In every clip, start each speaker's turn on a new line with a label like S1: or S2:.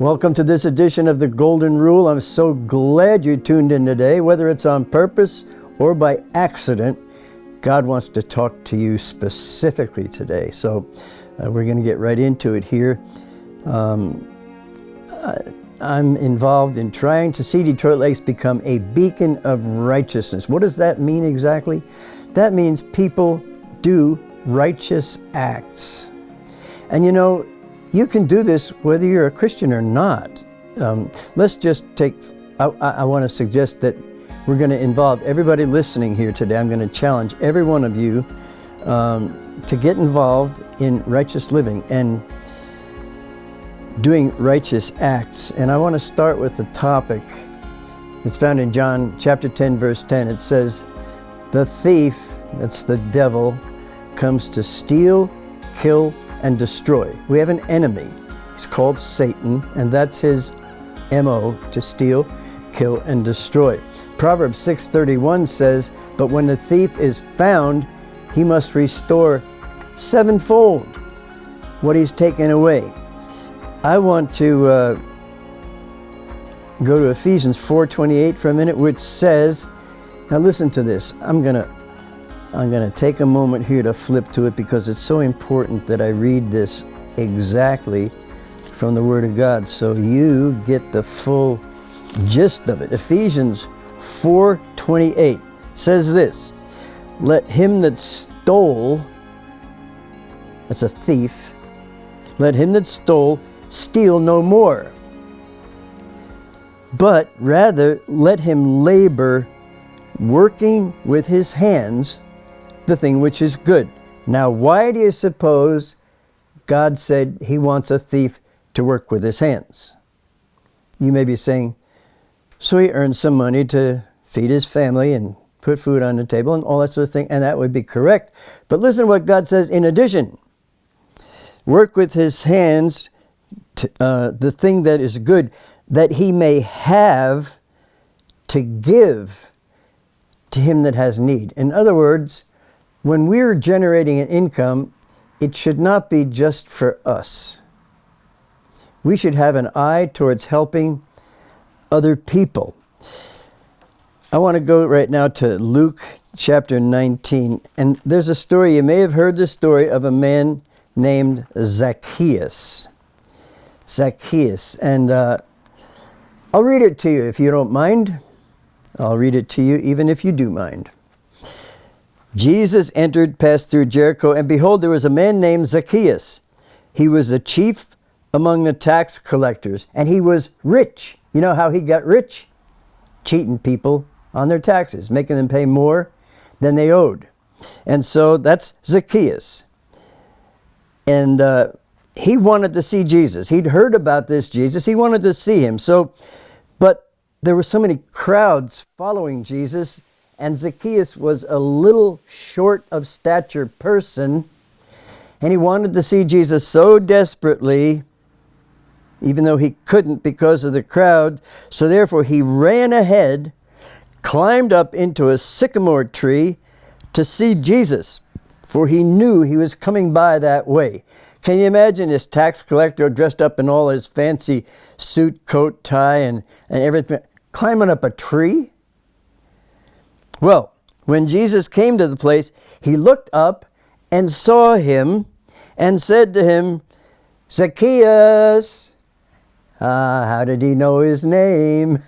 S1: Welcome to this edition of the Golden Rule. I'm so glad you tuned in today. Whether it's on purpose or by accident, God wants to talk to you specifically today. So we're going to get right into it here. I'm involved in trying to see Detroit Lakes become a beacon of righteousness. What does that mean exactly? That means people do righteous acts. And you know, you can do this whether you're a Christian or not. Let's just take, I want to suggest that we're going to involve everybody listening here today. I'm going to challenge every one of you to get involved in righteous living and doing righteous acts. And I want to start with the topic. It's found in John chapter 10, verse 10. It says, "The thief," that's the devil, "comes to steal, kill, and destroy." We have an enemy. He's called Satan, and that's his MO, to steal, kill, and destroy. Proverbs 6:31 says, "But when the thief is found, he must restore sevenfold what he's taken away." I want to go to Ephesians 4:28 for a minute, which says, now listen to this. I'm gonna take a moment here to flip to it because it's so important that I read this exactly from the Word of God so you get the full gist of it. Ephesians 4:28 says this, "Let him that stole," that's a thief, "let him that stole steal no more, but rather let him labor, working with his hands the thing which is good." Now, why do you suppose God said he wants a thief to work with his hands? You may be saying, so he earns some money to feed his family and put food on the table and all that sort of thing, and that would be correct. But listen to what God says in addition. Work with his hands the thing that is good, that he may have to give to him that has need. In other words, when we're generating an income, it should not be just for us. We should have an eye towards helping other people. I want to go right now to Luke chapter 19. And there's a story, you may have heard the story of a man named Zacchaeus. Zacchaeus. And I'll read it to you if you don't mind. I'll read it to you even if you do mind. "Jesus passed through Jericho, and behold, there was a man named Zacchaeus. He was a chief among the tax collectors, and he was rich." You know how he got rich? Cheating people on their taxes, making them pay more than they owed. And so that's Zacchaeus. And he wanted to see Jesus. He'd heard about this Jesus. He wanted to see him. But there were so many crowds following Jesus, and Zacchaeus was a little short of stature person, and he wanted to see Jesus so desperately, even though he couldn't because of the crowd. So therefore he ran ahead, climbed up into a sycamore tree to see Jesus, for he knew he was coming by that way. Can you imagine this tax collector dressed up in all his fancy suit, coat, tie, and everything, climbing up a tree? Well, when Jesus came to the place, he looked up and saw him and said to him, "Zacchaeus." How did he know his name?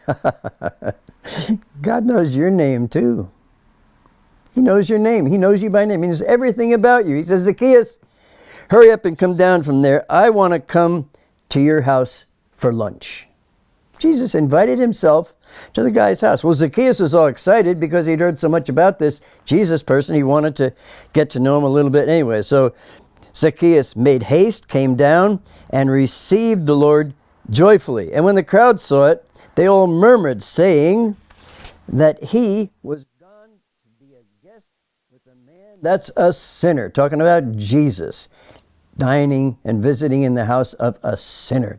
S1: God knows your name too. He knows your name. He knows you by name. He knows everything about you. He says, "Zacchaeus, hurry up and come down from there. I want to come to your house for lunch." Jesus invited himself to the guy's house. Well, Zacchaeus was all excited because he'd heard so much about this Jesus person. He wanted to get to know him a little bit anyway. So Zacchaeus made haste, came down, and received the Lord joyfully. And when the crowd saw it, they all murmured, saying that he was gone to be a guest with a man that's a sinner. Talking about Jesus, dining and visiting in the house of a sinner.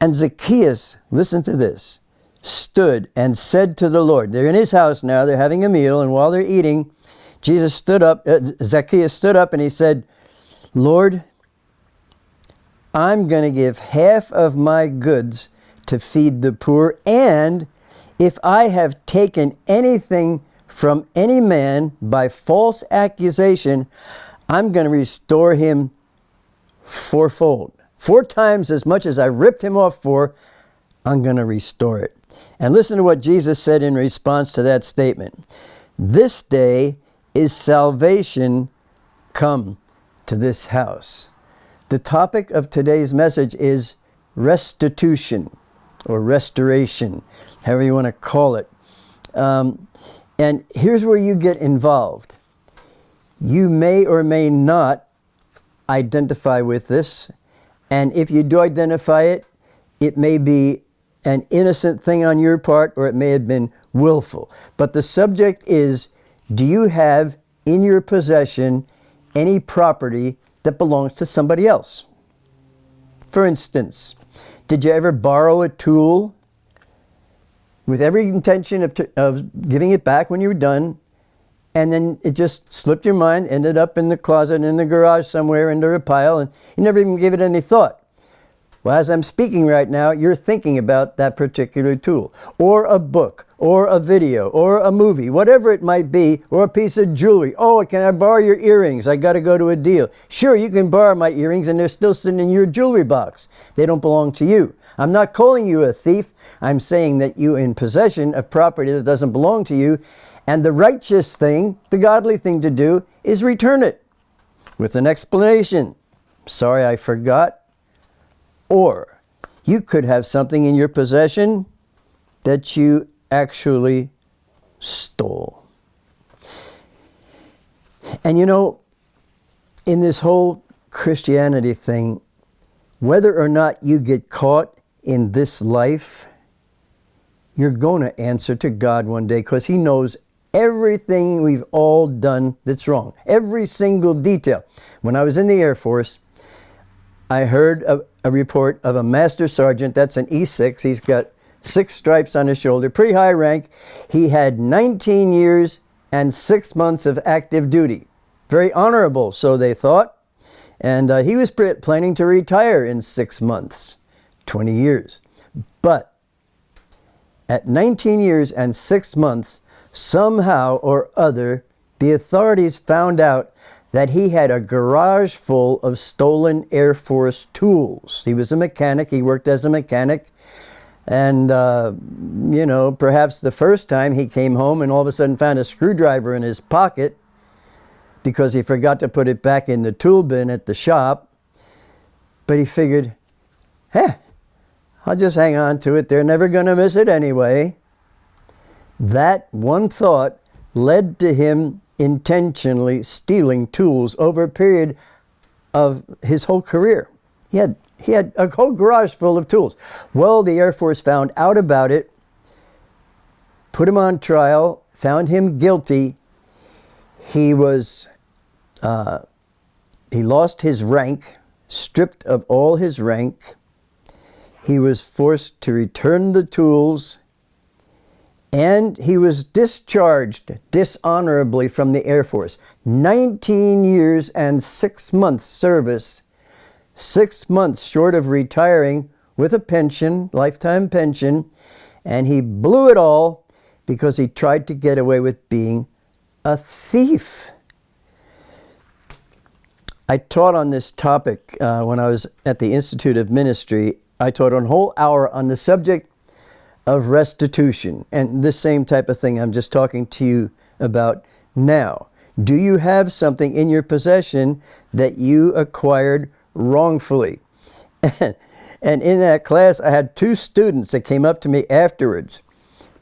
S1: And Zacchaeus, listen to this, stood and said to the Lord. They're in his house now, they're having a meal, and while they're eating, Zacchaeus stood up and he said, "Lord, I'm going to give half of my goods to feed the poor, and if I have taken anything from any man by false accusation, I'm going to restore him fourfold. 4 times as much as I ripped him off for, I'm going to restore it. And listen to what Jesus said in response to that statement. This day is salvation come to this house. The topic of today's message is restitution or restoration, however you want to call it. And here's where you get involved. You may or may not identify with this, and if you do identify it, it may be an innocent thing on your part, or it may have been willful. But the subject is, do you have in your possession any property that belongs to somebody else? For instance, did you ever borrow a tool with every intention of giving it back when you were done, and then it just slipped your mind, ended up in the closet, in the garage somewhere, under a pile, and you never even gave it any thought? Well, as I'm speaking right now, you're thinking about that particular tool, or a book, or a video, or a movie, whatever it might be, or a piece of jewelry. Oh, can I borrow your earrings? I got to go to a deal. Sure, you can borrow my earrings, and they're still sitting in your jewelry box. They don't belong to you. I'm not calling you a thief. I'm saying that you're in possession of property that doesn't belong to you, and the righteous thing, the godly thing to do, is return it with an explanation. Sorry, I forgot. Or you could have something in your possession that you actually stole. And you know, in this whole Christianity thing, whether or not you get caught in this life, you're going to answer to God one day, because He knows everything we've all done that's wrong. Every single detail. When I was in the Air Force, I heard a report of a master sergeant. That's an E6. He's got 6 stripes on his shoulder, pretty high rank. He had 19 years and 6 months of active duty. Very honorable, so they thought. And he was planning to retire in 6 months, 20 years. But at 19 years and 6 months, somehow or other, the authorities found out that he had a garage full of stolen Air Force tools. He was a mechanic. He worked as a mechanic. And, you know, perhaps the first time he came home and all of a sudden found a screwdriver in his pocket because he forgot to put it back in the tool bin at the shop. But he figured, I'll just hang on to it. They're never going to miss it anyway. That one thought led to him intentionally stealing tools over a period of his whole career. He had a whole garage full of tools. Well, the Air Force found out about it, put him on trial, found him guilty. He was, he lost his rank, stripped of all his rank. He was forced to return the tools, and he was discharged dishonorably from the Air Force. 19 years and 6 months service, 6 months short of retiring with a pension, lifetime pension, and he blew it all because he tried to get away with being a thief. I taught on this topic when I was at the Institute of Ministry. I taught a whole hour on the subject of restitution, and this same type of thing I'm just talking to you about now. Do you have something in your possession that you acquired wrongfully? And in that class, I had 2 students that came up to me afterwards.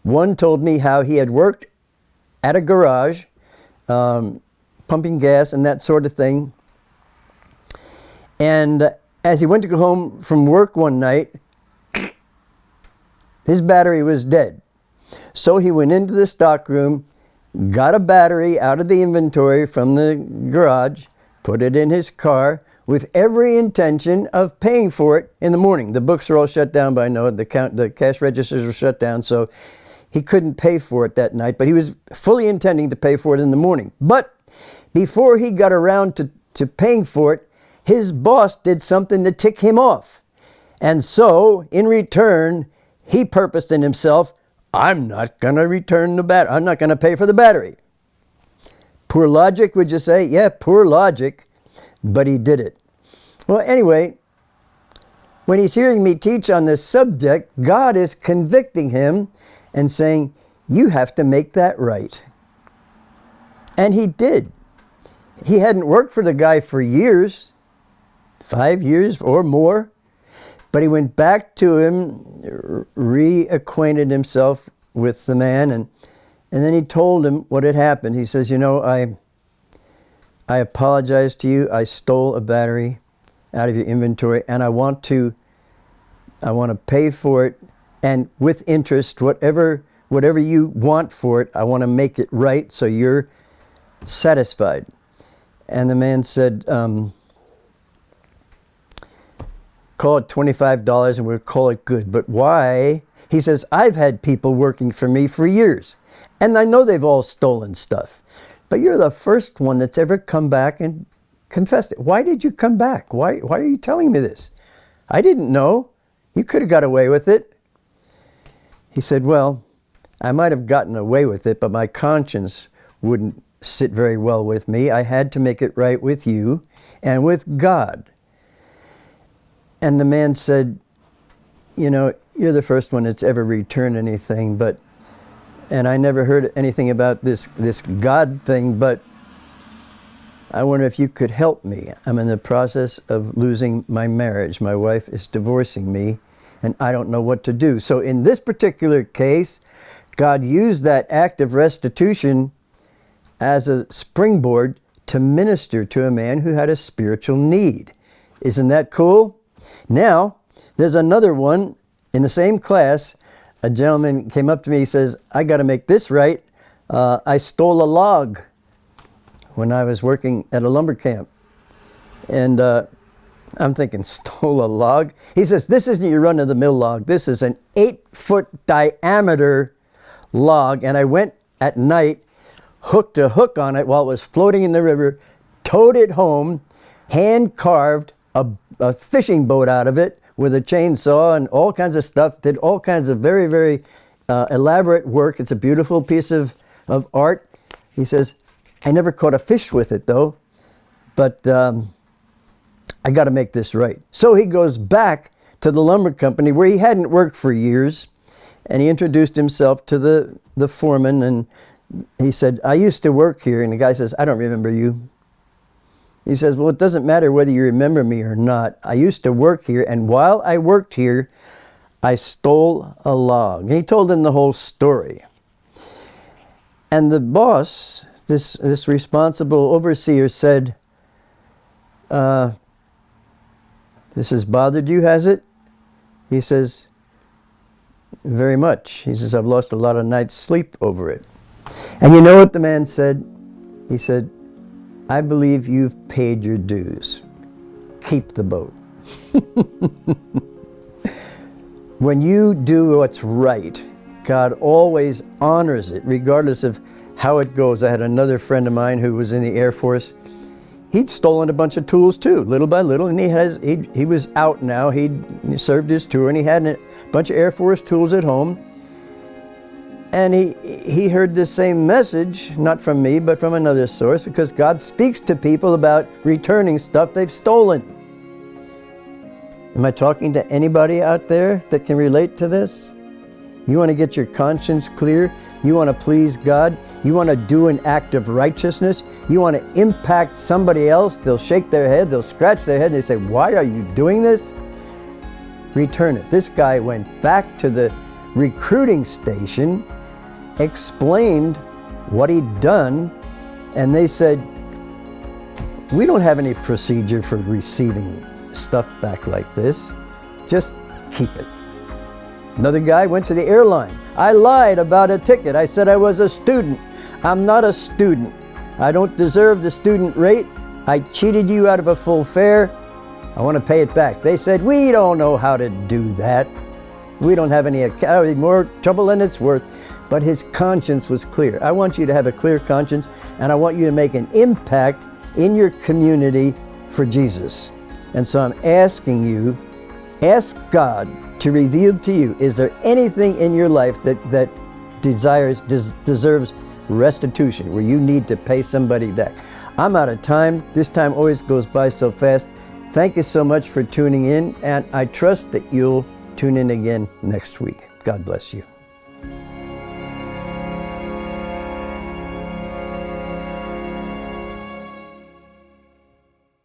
S1: One told me how he had worked at a garage, pumping gas and that sort of thing. And as he went to go home from work one night, his battery was dead. So he went into the stockroom, got a battery out of the inventory from the garage, put it in his car with every intention of paying for it in the morning. The books are all shut down by now. The cash registers were shut down, so he couldn't pay for it that night, but he was fully intending to pay for it in the morning. But before he got around to paying for it, his boss did something to tick him off. And so, in return, he purposed in himself, I'm not going to return the battery. I'm not going to pay for the battery. Poor logic, would you say? Yeah, poor logic, but he did it. Well, anyway, when he's hearing me teach on this subject, God is convicting him and saying, you have to make that right. And he did. He hadn't worked for the guy for years, 5 years or more, but he went back to him, reacquainted himself with the man, and then he told him what had happened. He says, you know, I apologize to you. I stole a battery out of your inventory, and I want to pay for it, and with interest, whatever you want for it, I want to make it right so you're satisfied. And the man said, call it $25 and we'll call it good. But why? He says, I've had people working for me for years, and I know they've all stolen stuff. But you're the first one that's ever come back and confessed it. Why did you come back? Why are you telling me this? I didn't know. You could have got away with it. He said, well, I might have gotten away with it, but my conscience wouldn't sit very well with me. I had to make it right with you and with God. And the man said, you know, you're the first one that's ever returned anything, and I never heard anything about this God thing, but I wonder if you could help me. I'm in the process of losing my marriage. My wife is divorcing me, and I don't know what to do. So in this particular case, God used that act of restitution as a springboard to minister to a man who had a spiritual need. Isn't that cool? Now, there's another one in the same class. A gentleman came up to me, he says, I got to make this right. I stole a log when I was working at a lumber camp. And I'm thinking, stole a log? He says, this isn't your run-of-the-mill log. This is an 8-foot diameter log. And I went at night, hooked a hook on it while it was floating in the river, towed it home, hand-carved a fishing boat out of it with a chainsaw and all kinds of stuff, did all kinds of very, very elaborate work. It's a beautiful piece of art. He says, I never caught a fish with it though, but I got to make this right. So he goes back to the lumber company where he hadn't worked for years, and he introduced himself to the foreman, and he said, I used to work here. And the guy says, I don't remember you. He says, well, it doesn't matter whether you remember me or not. I used to work here, and while I worked here, I stole a log. And he told him the whole story. And the boss, this responsible overseer, said, this has bothered you, has it? He says, very much. He says, I've lost a lot of nights' sleep over it. And you know what the man said? He said, I believe you've paid your dues. Keep the boat. When you do what's right, God always honors it, regardless of how it goes. I had another friend of mine who was in the Air Force. He'd stolen a bunch of tools too, little by little, and he was out now. He'd served his tour, and he had a bunch of Air Force tools at home. And he heard the same message, not from me, but from another source, because God speaks to people about returning stuff they've stolen. Am I talking to anybody out there that can relate to this? You want to get your conscience clear? You want to please God? You want to do an act of righteousness? You want to impact somebody else? They'll shake their head, they'll scratch their head, and they say, why are you doing this? Return it. This guy went back to the recruiting station, explained what he'd done, and they said, we don't have any procedure for receiving stuff back like this. Just keep it. Another guy went to the airline. I lied about a ticket. I said I was a student. I'm not a student. I don't deserve the student rate. I cheated you out of a full fare. I want to pay it back. They said, we don't know how to do that. We don't have any more trouble than it's worth. But his conscience was clear. I want you to have a clear conscience, and I want you to make an impact in your community for Jesus. And so I'm asking you, ask God to reveal to you, is there anything in your life that deserves restitution, where you need to pay somebody back? I'm out of time. This time always goes by so fast. Thank you so much for tuning in, and I trust that you'll tune in again next week. God bless you.